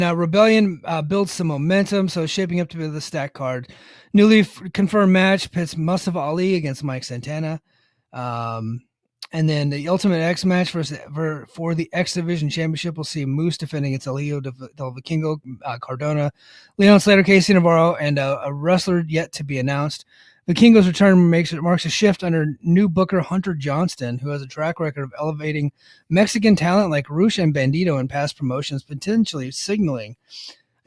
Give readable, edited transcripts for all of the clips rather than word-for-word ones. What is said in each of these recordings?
Now, Rebellion builds some momentum, so shaping up to be the stack card. Newly confirmed match pits Mustafa Ali against Mike Santana. And then the Ultimate X match for the X Division Championship, we'll see Moose defending against Elio del Vikingo, Cardona, Leon Slater, Casey Navarro, and a wrestler yet to be announced. Vikingo's return marks a shift under new booker Hunter Johnston, who has a track record of elevating Mexican talent like Rush and Bandito in past promotions, potentially signaling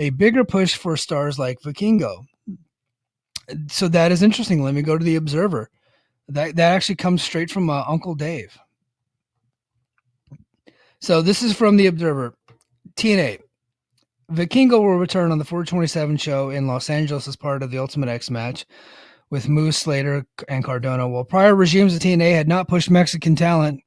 a bigger push for stars like Vikingo. So that is interesting. Let me go to the Observer. That actually comes straight from Uncle Dave. So this is from the Observer. TNA. Vikingo will return on the 427 show in Los Angeles as part of the Ultimate X match with Moose, Slater, and Cardona. While prior regimes of TNA had not pushed Mexican talent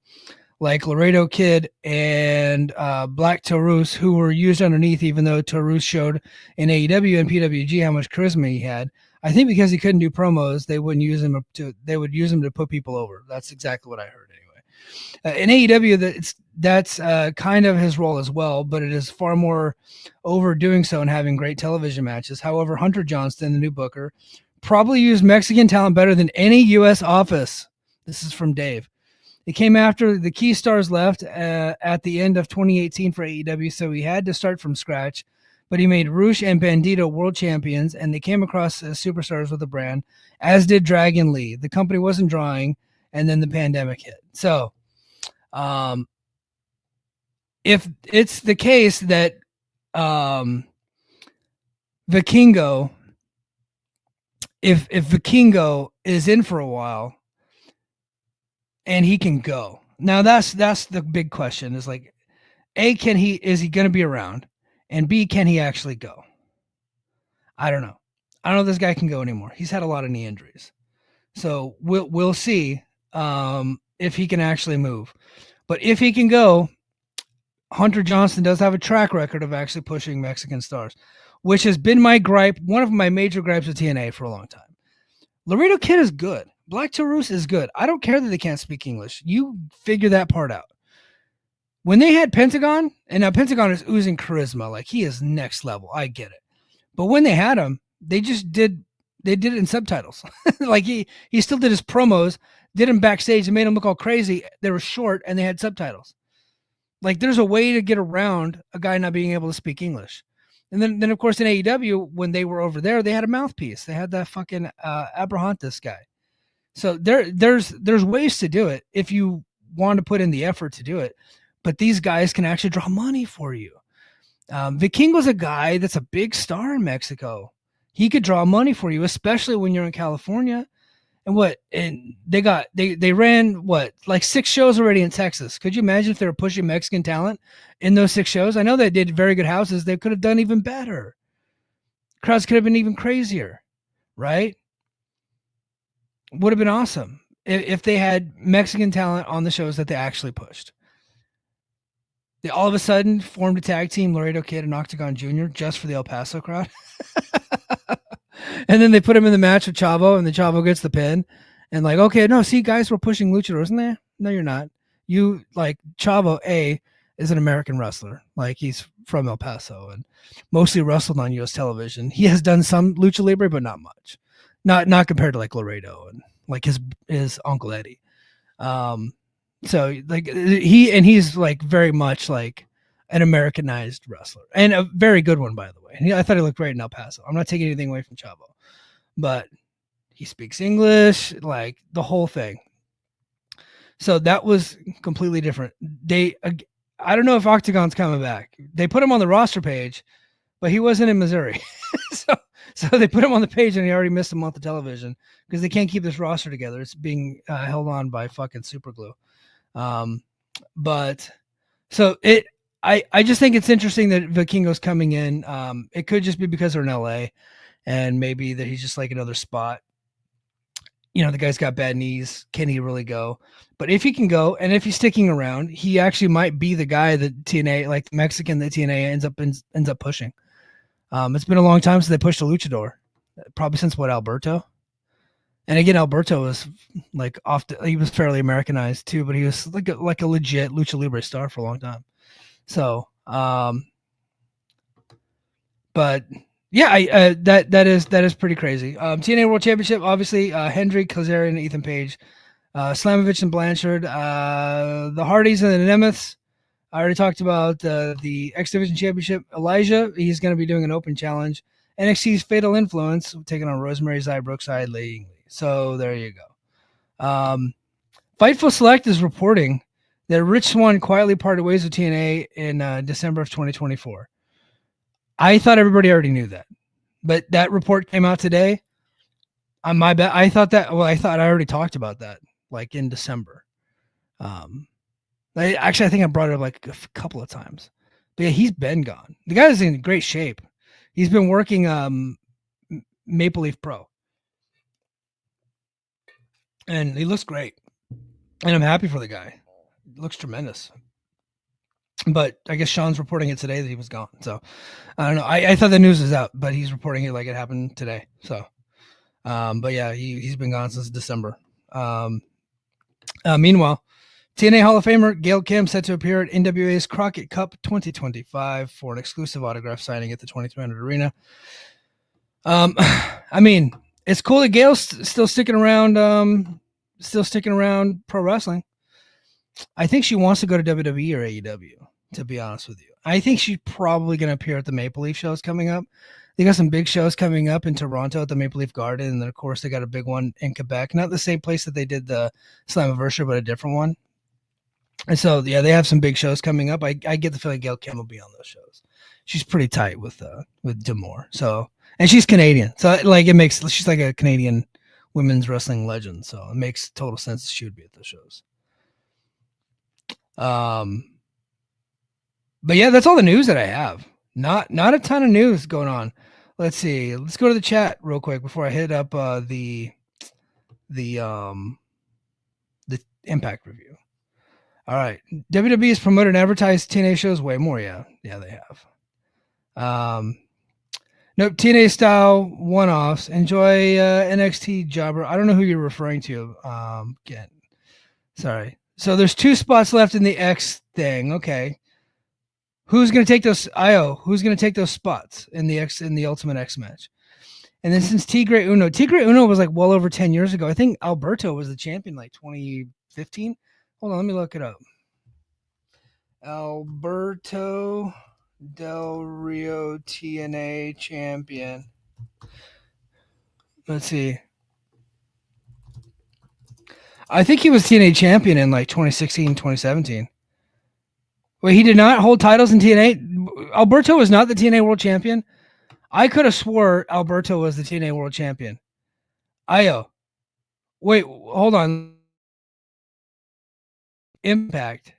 like Laredo Kid and Black Taurus, who were used underneath, even though Taurus showed in AEW and PWG how much charisma he had. I think because he couldn't do promos, they wouldn't use him to. They would use him to put people over. That's exactly what I heard anyway. In AEW, that's kind of his role as well, but it is far more overdoing so and having great television matches. However, Hunter Johnston, the new booker, probably used Mexican talent better than any U.S. office. This is from Dave. It came after the key stars left at the end of 2018 for AEW, so he had to start from scratch. But he made Rush and Bandito world champions, and they came across as superstars with the brand, as did Dragon Lee. The company wasn't drawing, and then the pandemic hit. So, if it's the case that Vikingo, if Vikingo is in for a while, and he can go. Now that's the big question. Is like, A, is he going to be around? And B, can he actually go? I don't know. I don't know if this guy can go anymore. He's had a lot of knee injuries. So we'll see if he can actually move. But if he can go, Hunter Johnston does have a track record of actually pushing Mexican stars, which has been my gripe, one of my major gripes with TNA for a long time. Laredo Kid is good. Black Taurus is good. I don't care that they can't speak English. You figure that part out. When they had Pentagon, and now Pentagon is oozing charisma, like he is next level. I get it. But when they had him, they did it in subtitles. Like he still did his promos, did them backstage and made them look all crazy. They were short and they had subtitles. Like there's a way to get around a guy not being able to speak English. And then of course in AEW, when they were over there, they had a mouthpiece. They had that fucking Abrahantes guy. So there's ways to do it if you want to put in the effort to do it. But these guys can actually draw money for you. Vikingo's a guy that's a big star in Mexico. He could draw money for you, especially when you're in California. And they ran like 6 shows already in Texas. Could you imagine if they were pushing Mexican talent in those 6 shows? I know they did very good houses. They could have done even better. Crowds could have been even crazier, right? Would have been awesome if they had Mexican talent on the shows that they actually pushed. They all of a sudden formed a tag team, Laredo Kid and Octagon Jr., just for the El Paso crowd. And then they put him in the match with Chavo, and the Chavo gets the pin. And like, okay, no, see, guys, we're pushing luchadors, isn't there? No, you're not. You, like, Chavo, is an American wrestler. Like, he's from El Paso and mostly wrestled on U.S. television. He has done some lucha libre, but not much. Not compared to, like, Laredo and, like, his Uncle Eddie. So like he's like very much like an Americanized wrestler and a very good one, by the way. And I thought he looked great in El Paso. I'm not taking anything away from Chavo, but he speaks English, like the whole thing. So that was completely different. I don't know if Octagon's coming back. They put him on the roster page, but he wasn't in Missouri. So they put him on the page and he already missed a month of television because they can't keep this roster together. It's being held on by fucking super glue. But so I just think it's interesting that Vikingo's coming in. It could just be because they're in LA and maybe that he's just like another spot. You know, the guy's got bad knees. Can he really go? But if he can go, and if he's sticking around, he actually might be the guy that TNA, like the Mexican that TNA ends up pushing. It's been a long time since they pushed a luchador, probably since Alberto. And again, Alberto was like he was fairly Americanized too, but he was like a legit lucha libre star for a long time. So But yeah, I that is pretty crazy. TNA World Championship, obviously, Hendry, Kazarian, and Ethan Page, Slamovich and Blanchard, the Hardys and the Nemeths. I already talked about the X Division Championship. Elijah, he's going to be doing an open challenge. NXT's Fatal Influence, taking on Rosemary Zai Brookside Lee. So there you go. Fightful Select is reporting that Rich Swann quietly parted ways with TNA in December of 2024. I thought everybody already knew that, but that report came out today. On my bet, I thought I already talked about that, like in December. I think I brought it up like a couple of times. But yeah, he's been gone. The guy's in great shape. He's been working Maple Leaf Pro. And he looks great. And I'm happy for the guy. He looks tremendous. But I guess Sean's reporting it today that he was gone. So I don't know. I thought the news was out, but he's reporting it like it happened today. So but yeah, he's been gone since December. Meanwhile, TNA Hall of Famer Gail Kim set to appear at NWA's Crockett Cup 2025 for an exclusive autograph signing at the 2300 Arena. I mean, it's cool that Gail's still sticking around pro wrestling. I think she wants to go to WWE or AEW, to be honest with you. I think she's probably going to appear at the Maple Leaf shows coming up. They got some big shows coming up in Toronto at the Maple Leaf Garden, and then, of course, they got a big one in Quebec. Not the same place that they did the Slammiversary, but a different one. And so, yeah, they have some big shows coming up. I get the feeling Gail Kim will be on those shows. She's pretty tight with D'Amour. So, and she's Canadian. So, like, she's like a Canadian women's wrestling legend. So, it makes total sense that she would be at those shows. But yeah, that's all the news that I have. Not a ton of news going on. Let's see. Let's go to the chat real quick before I hit up the Impact review. All right. WWE has promoted and advertised TNA shows way more. Yeah, they have. Nope. TNA style one-offs. Enjoy NXT jobber. I don't know who you're referring to. Again, sorry. So there's 2 spots left in the X thing. Okay. Who's going to take those? Who's going to take those spots in the Ultimate X match? And then since Tigre Uno was like well over 10 years ago. I think Alberto was the champion like 2015. Hold on, let me look it up. Alberto Del Rio TNA champion. Let's see. I think he was TNA champion in like 2016, 2017. Wait, he did not hold titles in TNA? Alberto was not the TNA World Champion? I could have swore Alberto was the TNA World Champion. Wait, hold on. Impact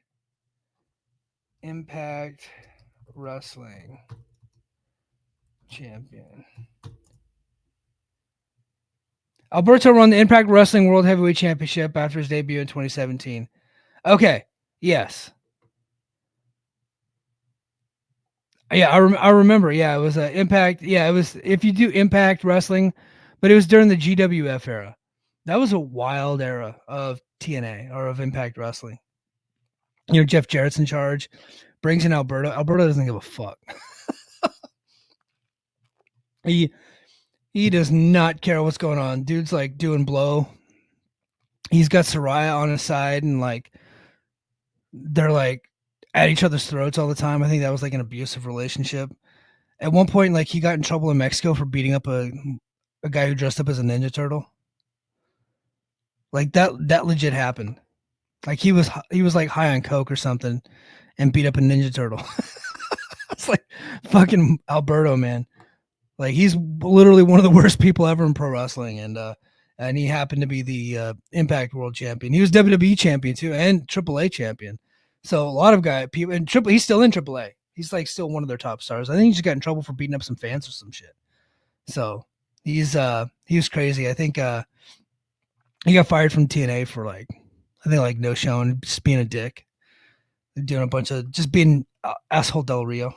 Wrestling Champion. Alberto won the Impact Wrestling World Heavyweight Championship after his debut in 2017. Okay, yes. Yeah, I remember. Yeah, it was Impact. Yeah, it was if you do Impact Wrestling, but it was during the GWF era. That was a wild era of TNA or of Impact Wrestling. You know, Jeff Jarrett's in charge, brings in Alberto. Alberto doesn't give a fuck. He does not care what's going on. Dude's like doing blow. He's got Soraya on his side, and like they're like at each other's throats all the time. I think that was like an abusive relationship. At one point, like he got in trouble in Mexico for beating up a guy who dressed up as a Ninja Turtle. Like that legit happened. Like he was like high on coke or something, and beat up a Ninja Turtle. It's like fucking Alberto, man. Like he's literally one of the worst people ever in pro wrestling, and he happened to be the Impact World Champion. He was WWE Champion too, and AAA Champion. So a lot of people and he's still in AAA. He's like still one of their top stars. I think he just got in trouble for beating up some fans or some shit. So he was crazy. I think he got fired from TNA for like no showing, just being a dick, doing a bunch of just being asshole Del Rio.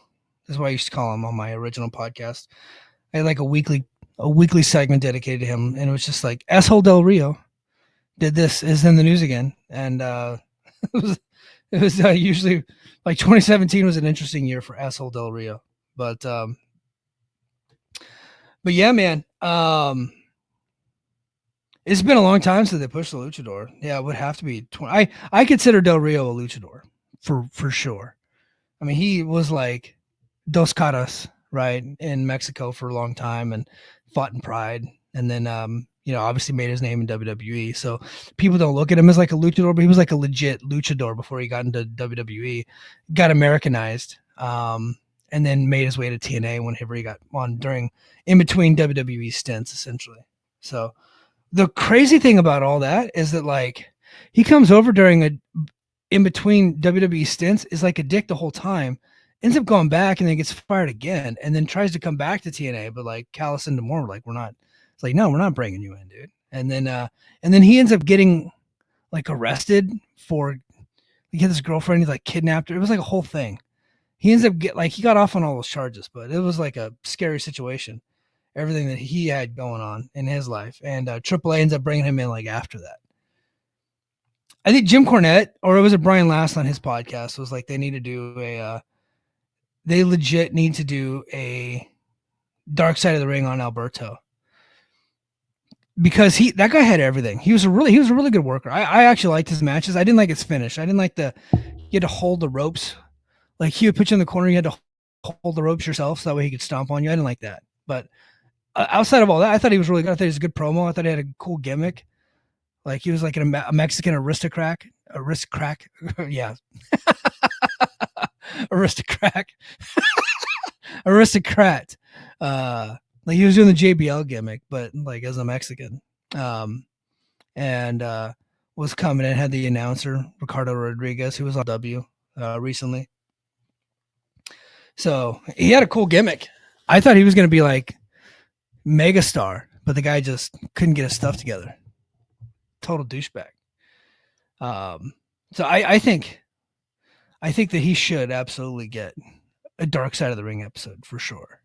That's what I used to call him on my original podcast. I had like a weekly segment dedicated to him, and it was just like asshole Del Rio did this, is in the news again, and it was usually like 2017 was an interesting year for asshole Del Rio, but But yeah, man. It's been a long time since they pushed the luchador. Yeah, it would have to be 20. I consider Del Rio a luchador for sure. I mean, he was like Dos Caras, right, in Mexico for a long time and fought in Pride. And then, obviously made his name in WWE. So people don't look at him as like a luchador, but he was like a legit luchador before he got into WWE. Got Americanized, and then made his way to TNA whenever he got on in between WWE stints, essentially. So the crazy thing about all that is that like he comes over during a in between WWE stints is like a dick the whole time, ends up going back and then gets fired again, and then tries to come back to TNA, but like Callis and Demore were like, we're not. It's like, no, we're not bringing you in, dude. And then he ends up getting like arrested for he had this girlfriend, he like kidnapped her. It was like a whole thing. He ends up he got off on all those charges, but it was like a scary situation. Everything that he had going on in his life, and AAA ends up bringing him in like after that. I think Jim Cornette, or was it Brian Last on his podcast, was like they need to do they legit need to do a Dark Side of the Ring on Alberto because that guy had everything. He was a really good worker. I actually liked his matches. I didn't like his finish. I didn't like you had to hold the ropes. Like he would put you in the corner, you had to hold the ropes yourself so that way he could stomp on you. I didn't like that. But outside of all that, I thought he was really good. I thought he was a good promo. I thought he had a cool gimmick. Like he was like a Mexican aristocrat. Yeah. aristocrat. Aristocrat. Like he was doing the JBL gimmick, but like as a Mexican. And was coming in, had the announcer, Ricardo Rodriguez, who was on W recently. So he had a cool gimmick. I thought he was going to be like megastar, but the guy just couldn't get his stuff together. Total douchebag. So I think that he should absolutely get a Dark Side of the Ring episode for sure.